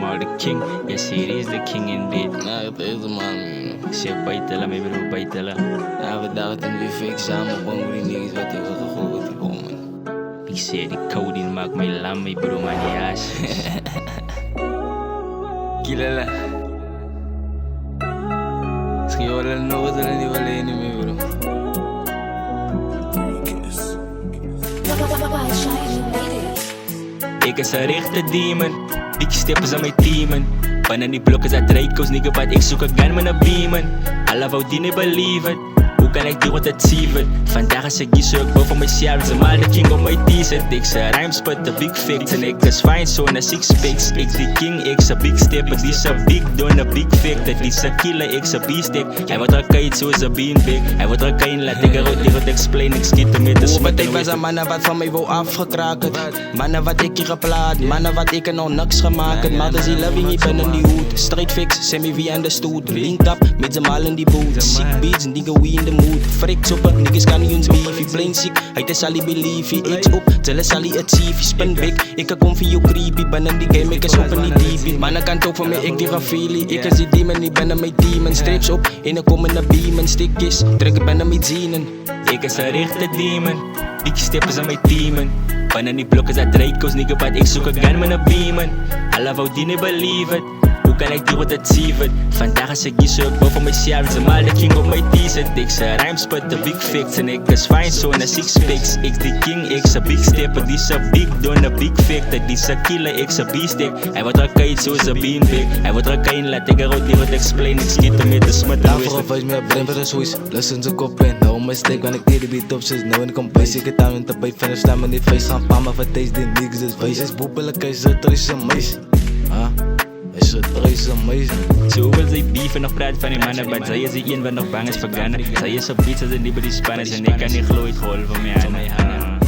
Maar de king, yes he is the king indeed. Ja, het is de man. Siya baitala, may bro baitala. Ja, we dachten weer fake samen, gewoon met die niggas wat hij wil gegooid, die man. Ik zei die coding maakt mij lam, my bro man yaas. Kilala. Misschien wala nog wat er niet alleen niet meer, bro. Ik is een rechte demon, big steppers aan mijn teamen. Pannen die blokken zijn Draco's, nigga, wat ik zoek een gun met een beamen. Alla wou die niet believe it, hoe kan ik die wat achieve? Vandaag is ik die zoek boven mezelf, ze maar de king op mijn t-shirt. Ik zei rhymes put de big fix en ik is fine zo na 6 picks. Ik die king, ik is een big stepper, die is een big don, een big fake. Dat is een killer, ik is een beastek. Hij wordt er kwijt zoals een beanbag. Hij wordt er kwijt, laat ik eruit, die wat explain. Ik schiet met de maar ik was een mannen wat van mij wou afgekraken. Mannen wat ik hier geplaat, mannen wat ik er nog niks gemaakt. Maar dus die loving niet binnen die hoed. Straight fix, semi wie aan de stoet. Linked up, met z'n mal in die boot. Sick beats, nigga we in the mood. Friks op, niggas kan niet ons beef. Hij plain sick, hij is al believe. X op, tel is al achieve. Spin big, ik kom voor jou creepy. Binnen die game, ik is open niet deep. Mannen kan ook van mij, ik die raffili. Ik is die demon, ik ben mijn demon. Strips op, in een komende beamen. Stikjes, druk binnen mijn zienen. Ik is een rechte demon, big steppers aan mijn teamen. Pannen die blokken zijn Draco's, nigga, wat ik zoek een gun met een beamen. Alla wou die niet believe it, hoe kan ik die wat achieve? Vandaag is ik die zoek boven mezelf, ze maar de king op mijn t-shirt. Ik zei rhymes put de big fix en ik is fine zo na 6 picks. Ik die king, ik is een big stepper, die is een big don, een big fake. Dat is een killer, ik is een beastek. Hij wordt er kwijt zoals een beanbag. Hij wordt er kwijt, laat ik eruit, die wat explain. Ik schiet hem met de smut. Daarvoor of met brain voor de Swiss. Listen zijn kop in, hou mijn steek, want ik deed de beat op zes. Nou en ik kom bij, ik het aan met de bij van staan met die face. Gaan pa maar vertees die niggas is wijs. Is boepelijk, hij is er is een meis. Is er is een meis. Zo wil zij beefen nog praten van die mannen, maar zij is die een wat nog bang is voor Ghana. Zij is op iets als een die bij die Spanisch en ik kan niet gloeit geholpen van mij aan.